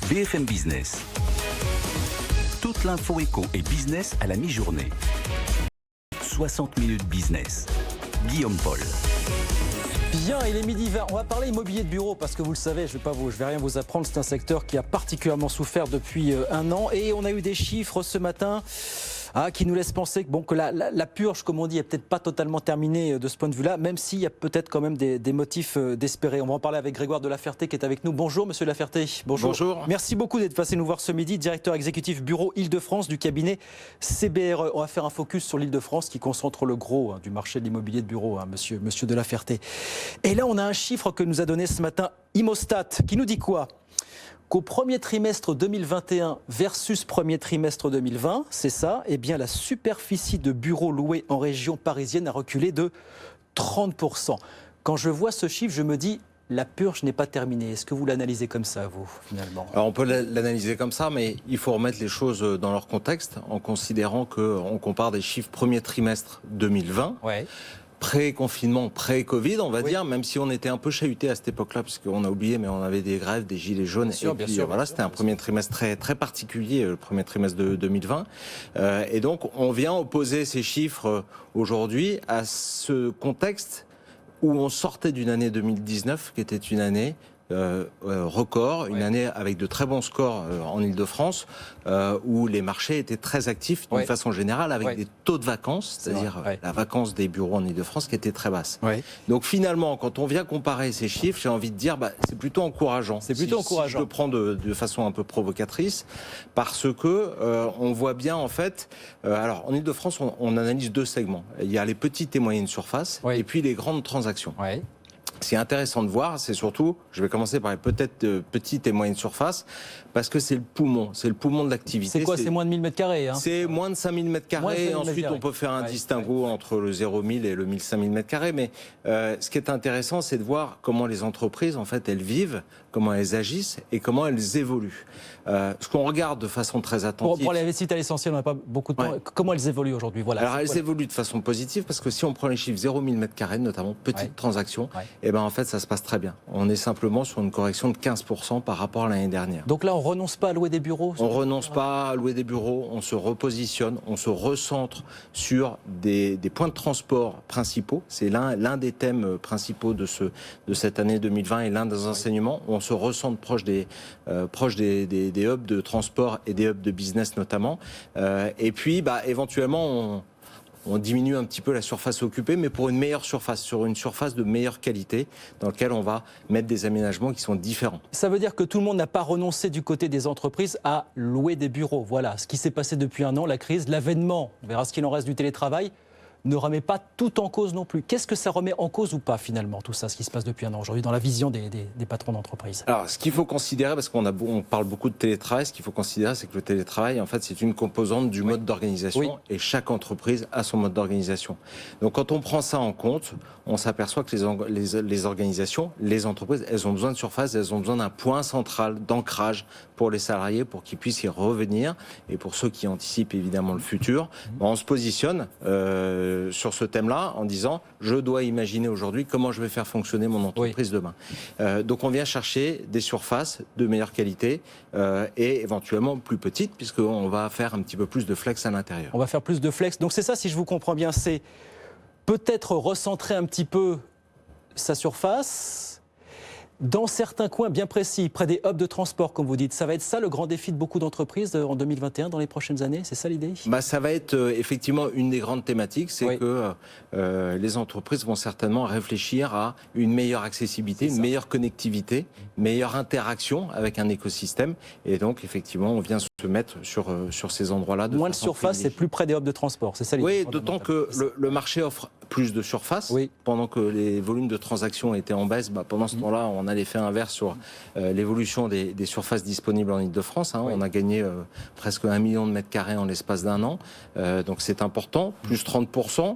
BFM Business. Toute l'info éco et business à la mi-journée. 60 minutes business. Guillaume Paul. Bien, il est midi 20. On va parler immobilier de bureau parce que vous le savez, je vais rien vous apprendre. C'est un secteur qui a particulièrement souffert depuis un an et on a eu des chiffres ce matin qui nous laissent penser que la purge, comme on dit, est peut-être pas totalement terminée de ce point de vue-là, même s'il y a peut-être quand même des motifs d'espérer. On va en parler avec Grégoire de La Ferté qui est avec nous. Bonjour Monsieur La Ferté. Bonjour. Bonjour. Merci beaucoup d'être passé nous voir ce midi, directeur exécutif bureau Île-de-France du cabinet CBRE. On va faire un focus sur l'Île-de-France qui concentre le gros du marché de l'immobilier de bureau, monsieur de La Ferté. Et là, on a un chiffre que nous a donné ce matin Immostat qui nous dit quoi ? Qu'au premier trimestre 2021 versus premier trimestre 2020, c'est ça, eh bien la superficie de bureaux loués en région parisienne a reculé de 30%. Quand je vois ce chiffre, je me dis, la purge n'est pas terminée. Est-ce que vous l'analysez comme ça, vous, finalement ? Alors on peut l'analyser comme ça, mais il faut remettre les choses dans leur contexte en considérant qu'on compare des chiffres premier trimestre 2020. Ouais. Pré-confinement, pré-Covid, on va dire, même si on était un peu chahuté à cette époque-là, parce qu'on a oublié, mais on avait des grèves, des gilets jaunes. C'était un premier trimestre très particulier, le premier trimestre de 2020. Et donc, on vient opposer ces chiffres aujourd'hui à ce contexte où on sortait d'une année 2019, qui était une année record, une année avec de très bons scores en Île-de-France, où les marchés étaient très actifs d'une façon générale, avec des taux de vacances, c'est-à-dire la vacance des bureaux en Île-de-France qui était très basse. Donc finalement, quand on vient comparer ces chiffres, j'ai envie de dire, c'est plutôt encourageant. C'est plutôt encourageant. Si je le prends de façon un peu provocatrice, parce que on voit bien en fait, alors en Île-de-France, on analyse deux segments. Il y a les petites et moyennes surfaces, et puis les grandes transactions. Ce qui est intéressant de voir, c'est surtout, je vais commencer par les peut-être petites et moyennes surfaces, parce que c'est le poumon de l'activité. C'est quoi, c'est moins de 1000 m², hein ? C'est moins de 5000 m². Ensuite, on peut faire un distinguo entre le 0,1000 et le 1500 m². Mais ce qui est intéressant, c'est de voir comment les entreprises, en fait, elles vivent, comment elles agissent et comment elles évoluent. Ce qu'on regarde de façon très attentive. Pour aller vite à l'essentiel, on n'a pas beaucoup de temps. Comment elles évoluent aujourd'hui ? Voilà. Alors, elles évoluent de façon positive, parce que si on prend les chiffres 0,1000 m², notamment petites transactions, et ben en fait, ça se passe très bien. On est simplement sur une correction de 15% par rapport à l'année dernière. Donc là, on renonce pas à louer des bureaux ? On renonce pas à louer des bureaux, on se repositionne, on se recentre sur des points de transport principaux. C'est l'un des thèmes principaux de cette année 2020 et l'un des enseignements. On se recentre proche des hubs de transport et des hubs de business notamment. Et puis, éventuellement, on diminue un petit peu la surface occupée, mais pour une meilleure surface, sur une surface de meilleure qualité, dans laquelle on va mettre des aménagements qui sont différents. Ça veut dire que tout le monde n'a pas renoncé du côté des entreprises à louer des bureaux. Voilà, ce qui s'est passé depuis un an, la crise, l'avènement, on verra ce qu'il en reste du télétravail, ne remet pas tout en cause non plus. Qu'est-ce que ça remet en cause ou pas finalement, tout ça, ce qui se passe depuis un an aujourd'hui dans la vision des patrons d'entreprise ? Alors, ce qu'il faut considérer, parce on parle beaucoup de télétravail, ce qu'il faut considérer, c'est que le télétravail, en fait, c'est une composante du mode d'organisation et chaque entreprise a son mode d'organisation. Donc, quand on prend ça en compte, on s'aperçoit que les organisations, les entreprises, elles ont besoin de surface, elles ont besoin d'un point central d'ancrage pour les salariés, pour qu'ils puissent y revenir. Et pour ceux qui anticipent évidemment le futur, on se positionne sur ce thème-là en disant je dois imaginer aujourd'hui comment je vais faire fonctionner mon entreprise demain. Donc on vient chercher des surfaces de meilleure qualité et éventuellement plus petites puisqu'on va faire un petit peu plus de flex à l'intérieur. On va faire plus de flex. Donc c'est ça, si je vous comprends bien, c'est peut-être recentrer un petit peu sa surface dans certains coins bien précis, près des hubs de transport, comme vous dites. Ça va être ça le grand défi de beaucoup d'entreprises en 2021, dans les prochaines années ? C'est ça l'idée ? Ça va être effectivement une des grandes thématiques, c'est que les entreprises vont certainement réfléchir à une meilleure accessibilité, une meilleure connectivité, meilleure interaction avec un écosystème. Et donc, effectivement, on vient se mettre sur ces endroits-là. Moins de surface et plus près des hubs de transport, c'est ça l'idée ? Oui, d'autant que le marché offre plus de surface. Pendant que les volumes de transactions étaient en baisse, pendant ce temps-là, on a l'effet inverse sur l'évolution des surfaces disponibles en Île-de-France. On a gagné presque 1 million de mètres carrés en l'espace d'un an. Donc c'est important, plus 30%,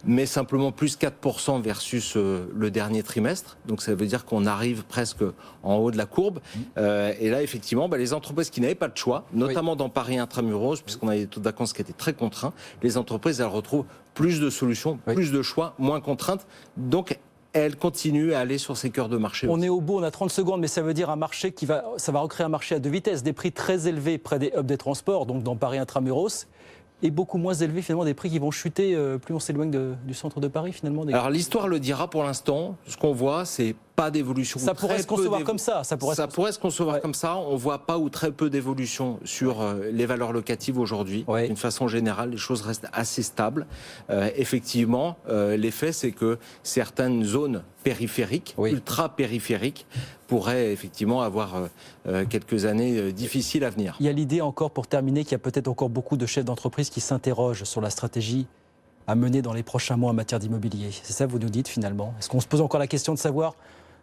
mais simplement plus 4% versus le dernier trimestre. Donc ça veut dire qu'on arrive presque en haut de la courbe. Et là, effectivement, les entreprises qui n'avaient pas de choix, notamment dans Paris intramuros, puisqu'on a des taux de vacances qui étaient très contraints, les entreprises, elles retrouvent plus de solutions, plus de choix, moins contraintes. Donc, elle continue à aller sur ses cœurs de marché. On est au bout, on a 30 secondes, mais ça veut dire un marché ça va recréer un marché à deux vitesses, des prix très élevés près des hubs des transports, donc dans Paris intramuros, et beaucoup moins élevés finalement, des prix qui vont chuter plus on s'éloigne du centre de Paris finalement. Alors l'histoire le dira, pour l'instant, ce qu'on voit, c'est pas d'évolution. Ça pourrait se concevoir comme ça. Ça pourrait se concevoir comme ça. On voit pas ou très peu d'évolution sur les valeurs locatives aujourd'hui. Ouais. D'une façon générale, les choses restent assez stables. Effectivement, l'effet, c'est que certaines zones périphériques, ultra-périphériques, pourraient effectivement avoir quelques années difficiles à venir. Il y a l'idée encore, pour terminer, qu'il y a peut-être encore beaucoup de chefs d'entreprise qui s'interrogent sur la stratégie à mener dans les prochains mois en matière d'immobilier. C'est ça que vous nous dites finalement. Est-ce qu'on se pose encore la question de savoir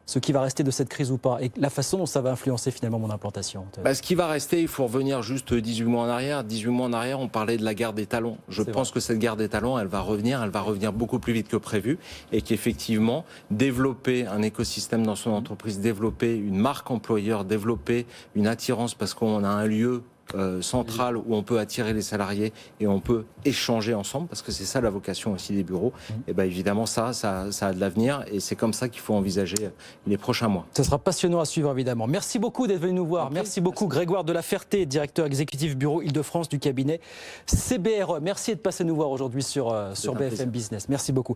ce qui va rester de cette crise ou pas, et la façon dont ça va influencer finalement mon implantation? Ce qui va rester, il faut revenir juste 18 mois en arrière. 18 mois en arrière, on parlait de la guerre des talents. Je pense que cette guerre des talents, elle va revenir beaucoup plus vite que prévu, et qu'effectivement, développer un écosystème dans son entreprise, développer une marque employeur, développer une attirance parce qu'on a un lieu centrale où on peut attirer les salariés et on peut échanger ensemble, parce que c'est ça la vocation aussi des bureaux, et bien évidemment ça a de l'avenir, et c'est comme ça qu'il faut envisager les prochains mois. Ce sera passionnant à suivre évidemment. Merci beaucoup d'être venu nous voir. Merci beaucoup Grégoire de la Ferté, directeur exécutif bureau Île-de-France du cabinet CBRE. Merci de passer nous voir aujourd'hui sur BFM Business. Merci beaucoup.